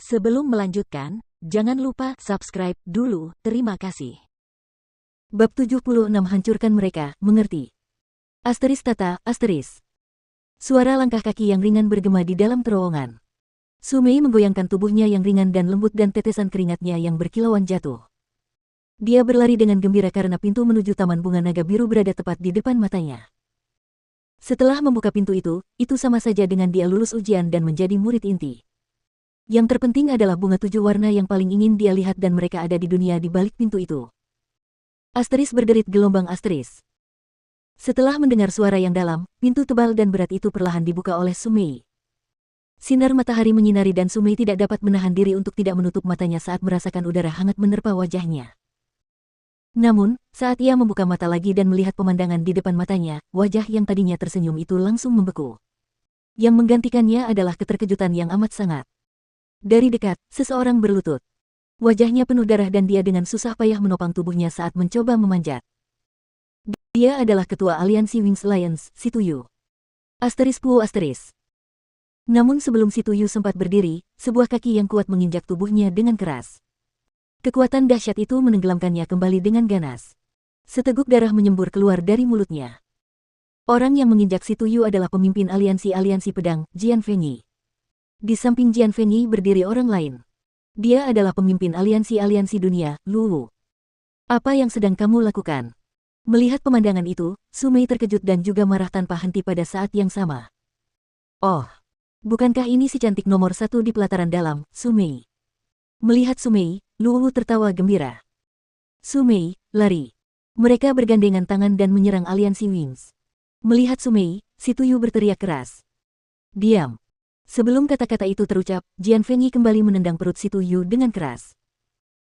Sebelum melanjutkan, jangan lupa subscribe dulu, terima kasih. Bab 76 Hancurkan mereka, mengerti. Asteris tata, asteris. Suara langkah kaki yang ringan bergema di dalam terowongan. Sumei menggoyangkan tubuhnya yang ringan dan lembut dan tetesan keringatnya yang berkilauan jatuh. Dia berlari dengan gembira karena pintu menuju Taman Bunga Naga Biru berada tepat di depan matanya. Setelah membuka pintu itu sama saja dengan dia lulus ujian dan menjadi murid inti. Yang terpenting adalah bunga 7 warna yang paling ingin dia lihat dan mereka ada di dunia di balik pintu itu. Asteris berderit gelombang asteris. Setelah mendengar suara yang dalam, pintu tebal dan berat itu perlahan dibuka oleh Sumei. Sinar matahari menyinari dan Sumei tidak dapat menahan diri untuk tidak menutup matanya saat merasakan udara hangat menerpa wajahnya. Namun, saat ia membuka mata lagi dan melihat pemandangan di depan matanya, wajah yang tadinya tersenyum itu langsung membeku. Yang menggantikannya adalah keterkejutan yang amat sangat. Dari dekat, seseorang berlutut. Wajahnya penuh darah dan dia dengan susah payah menopang tubuhnya saat mencoba memanjat. Dia adalah ketua aliansi Wings Lions, Situyu. Asteris Puo asteris. Namun sebelum Situyu sempat berdiri, sebuah kaki yang kuat menginjak tubuhnya dengan keras. Kekuatan dahsyat itu menenggelamkannya kembali dengan ganas. Seteguk darah menyembur keluar dari mulutnya. Orang yang menginjak Situyu adalah pemimpin aliansi pedang, Jian Fengyi. Di samping Jian Fengyi berdiri orang lain. Dia adalah pemimpin aliansi dunia, Lu Wu. Apa yang sedang kamu lakukan? Melihat pemandangan itu, Sumei terkejut dan juga marah tanpa henti pada saat yang sama. Oh, bukankah ini si cantik nomor 1 di pelataran dalam, Sumei? Melihat Sumei, Lu Wu tertawa gembira. Sumei, lari. Mereka bergandengan tangan dan menyerang aliansi Wings. Melihat Sumei, Situyu berteriak keras. Diam. Sebelum kata-kata itu terucap, Jian Fengyi kembali menendang perut Situyu dengan keras.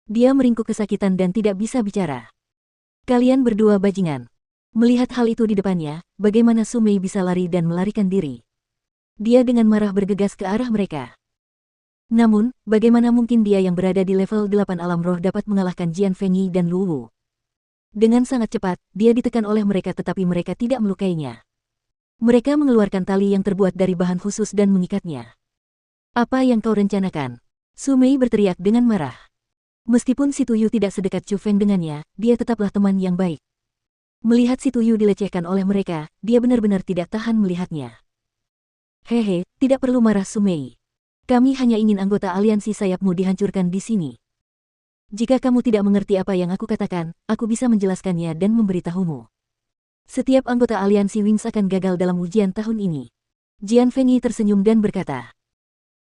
Dia meringkuk kesakitan dan tidak bisa bicara. Kalian berdua bajingan. Melihat hal itu di depannya, bagaimana Sumei bisa lari dan melarikan diri? Dia dengan marah bergegas ke arah mereka. Namun, bagaimana mungkin dia yang berada di level 8 alam roh dapat mengalahkan Jian Fengyi dan Lu Wu? Dengan sangat cepat, dia ditekan oleh mereka tetapi mereka tidak melukainya. Mereka mengeluarkan tali yang terbuat dari bahan khusus dan mengikatnya. Apa yang kau rencanakan? Sumei berteriak dengan marah. Meskipun Situyu tidak sedekat Chu Feng dengannya, dia tetaplah teman yang baik. Melihat Situyu dilecehkan oleh mereka, dia benar-benar tidak tahan melihatnya. Hehe, tidak perlu marah Sumei. Kami hanya ingin anggota aliansi sayapmu dihancurkan di sini. Jika kamu tidak mengerti apa yang aku katakan, aku bisa menjelaskannya dan memberitahumu. Setiap anggota aliansi Wings akan gagal dalam ujian tahun ini. Jian Fengyi tersenyum dan berkata.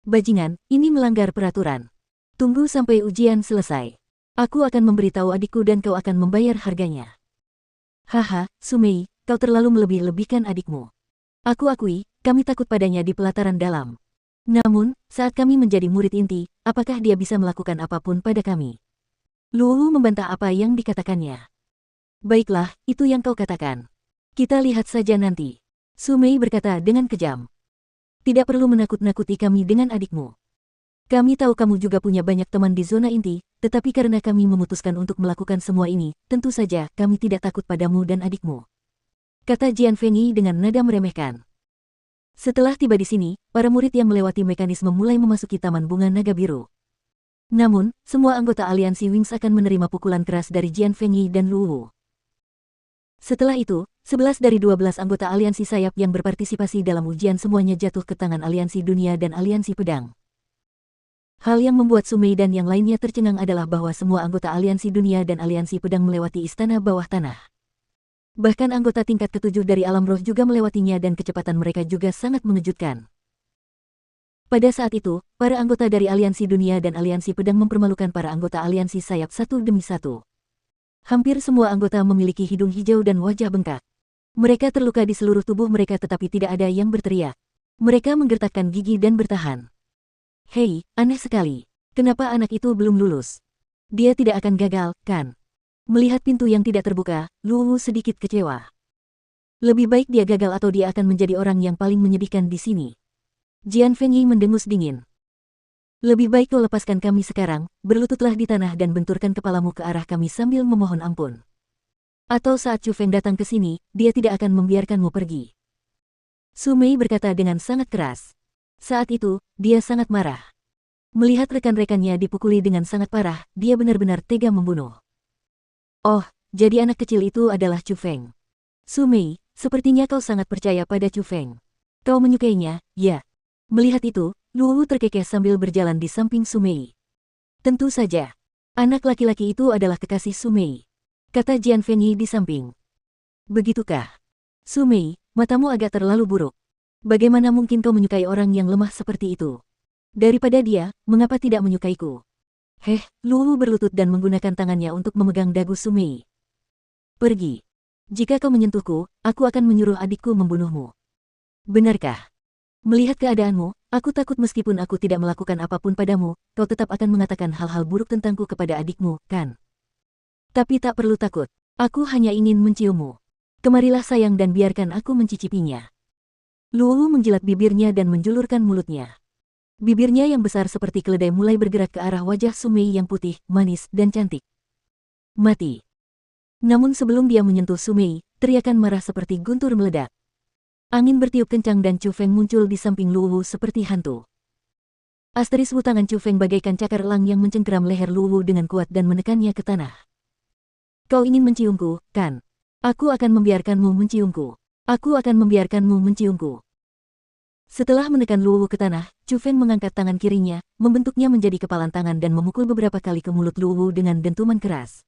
Bajingan, ini melanggar peraturan. Tunggu sampai ujian selesai. Aku akan memberitahu adikku dan kau akan membayar harganya. Haha, Sumei, kau terlalu melebih-lebihkan adikmu. Aku akui, kami takut padanya di pelataran dalam. Namun, saat kami menjadi murid inti, apakah dia bisa melakukan apapun pada kami? Lu Wu membantah apa yang dikatakannya. Baiklah, itu yang kau katakan. Kita lihat saja nanti. Sumei berkata dengan kejam. Tidak perlu menakut-nakuti kami dengan adikmu. Kami tahu kamu juga punya banyak teman di zona inti, tetapi karena kami memutuskan untuk melakukan semua ini, tentu saja kami tidak takut padamu dan adikmu. Kata Jian Fengyi dengan nada meremehkan. Setelah tiba di sini, para murid yang melewati mekanisme mulai memasuki Taman Bunga Naga Biru. Namun, semua anggota aliansi Wings akan menerima pukulan keras dari Jian Fengyi dan Lu Wu. Setelah itu, 11 dari 12 anggota aliansi sayap yang berpartisipasi dalam ujian semuanya jatuh ke tangan aliansi dunia dan aliansi pedang. Hal yang membuat Sumei dan yang lainnya tercengang adalah bahwa semua anggota aliansi dunia dan aliansi pedang melewati istana bawah tanah. Bahkan anggota tingkat ke-7 dari alam roh juga melewatinya dan kecepatan mereka juga sangat mengejutkan. Pada saat itu, para anggota dari aliansi dunia dan aliansi pedang mempermalukan para anggota aliansi sayap satu demi satu. Hampir semua anggota memiliki hidung hijau dan wajah bengkak. Mereka terluka di seluruh tubuh mereka tetapi tidak ada yang berteriak. Mereka menggertakkan gigi dan bertahan. Hei, aneh sekali. Kenapa anak itu belum lulus? Dia tidak akan gagal, kan? Melihat pintu yang tidak terbuka, Lu Wu sedikit kecewa. Lebih baik dia gagal atau dia akan menjadi orang yang paling menyedihkan di sini. Jian Fengyi mendengus dingin. Lebih baik kau lepaskan kami sekarang, berlututlah di tanah dan benturkan kepalamu ke arah kami sambil memohon ampun. Atau saat Chu Feng datang ke sini, dia tidak akan membiarkanmu pergi. Sumei berkata dengan sangat keras. Saat itu, dia sangat marah. Melihat rekan-rekannya dipukuli dengan sangat parah, dia benar-benar tega membunuh. Oh, jadi anak kecil itu adalah Chu Feng. Su Mei, sepertinya kau sangat percaya pada Chu Feng. Kau menyukainya, ya? Melihat itu, Luo Wu terkekeh sambil berjalan di samping Su Mei. Tentu saja. Anak laki-laki itu adalah kekasih Su Mei, kata Jian Fengyi di samping. Begitukah? Su Mei, matamu agak terlalu buruk. Bagaimana mungkin kau menyukai orang yang lemah seperti itu? Daripada dia, mengapa tidak menyukaiku? Luo Wu berlutut dan menggunakan tangannya untuk memegang dagu Su Mei. Pergi. Jika kau menyentuhku, aku akan menyuruh adikku membunuhmu. Benarkah? Melihat keadaanmu, aku takut meskipun aku tidak melakukan apapun padamu, kau tetap akan mengatakan hal-hal buruk tentangku kepada adikmu, kan? Tapi tak perlu takut. Aku hanya ingin menciummu. Kemarilah sayang dan biarkan aku mencicipinya. Luo Wu menjilat bibirnya dan menjulurkan mulutnya. Bibirnya yang besar seperti keledai mulai bergerak ke arah wajah Su Mei yang putih, manis, dan cantik. Mati. Namun sebelum dia menyentuh Su Mei, teriakan marah seperti guntur meledak. Angin bertiup kencang dan Chu Feng muncul di samping Luo Wu seperti hantu. Asteris Wu tangan Chu Feng bagaikan cakar elang yang mencengkeram leher Luo Wu dengan kuat dan menekannya ke tanah. Kau ingin menciumku, kan? Aku akan membiarkanmu menciumku. Aku akan membiarkanmu menciumku. Setelah menekan Luo Wu ke tanah, Chu Feng mengangkat tangan kirinya, membentuknya menjadi kepalan tangan dan memukul beberapa kali ke mulut Luo Wu dengan dentuman keras.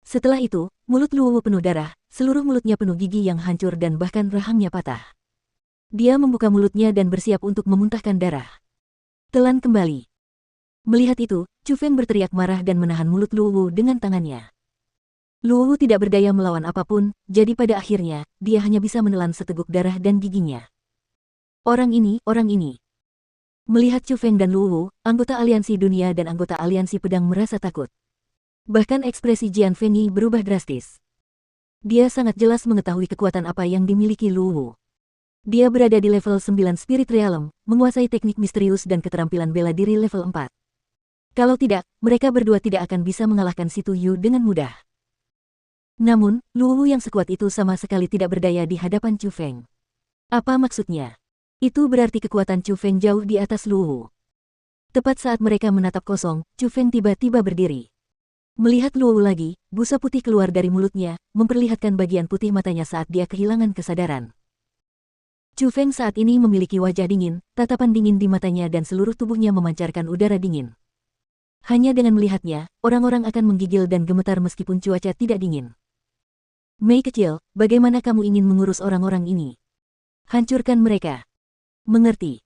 Setelah itu, mulut Luo Wu penuh darah, seluruh mulutnya penuh gigi yang hancur dan bahkan rahangnya patah. Dia membuka mulutnya dan bersiap untuk memuntahkan darah. Telan kembali. Melihat itu, Chu Feng berteriak marah dan menahan mulut Luo Wu dengan tangannya. Luo Wu tidak berdaya melawan apapun, jadi pada akhirnya, dia hanya bisa menelan seteguk darah dan giginya. Orang ini. Melihat Chu Feng dan Luo Wu, anggota aliansi dunia dan anggota aliansi pedang merasa takut. Bahkan ekspresi Jian Fengyi berubah drastis. Dia sangat jelas mengetahui kekuatan apa yang dimiliki Luo Wu. Dia berada di level 9 Spirit Realm, menguasai teknik misterius dan keterampilan bela diri level 4. Kalau tidak, mereka berdua tidak akan bisa mengalahkan si Tu Yu dengan mudah. Namun, Luo Wu yang sekuat itu sama sekali tidak berdaya di hadapan Chu Feng. Apa maksudnya? Itu berarti kekuatan Chu Feng jauh di atas Luo Wu. Tepat saat mereka menatap kosong, Chu Feng tiba-tiba berdiri. Melihat Luo Wu lagi, busa putih keluar dari mulutnya, memperlihatkan bagian putih matanya saat dia kehilangan kesadaran. Chu Feng saat ini memiliki wajah dingin, tatapan dingin di matanya dan seluruh tubuhnya memancarkan udara dingin. Hanya dengan melihatnya, orang-orang akan menggigil dan gemetar meskipun cuaca tidak dingin. Mei kecil, bagaimana kamu ingin mengurus orang-orang ini? Hancurkan mereka. Mengerti.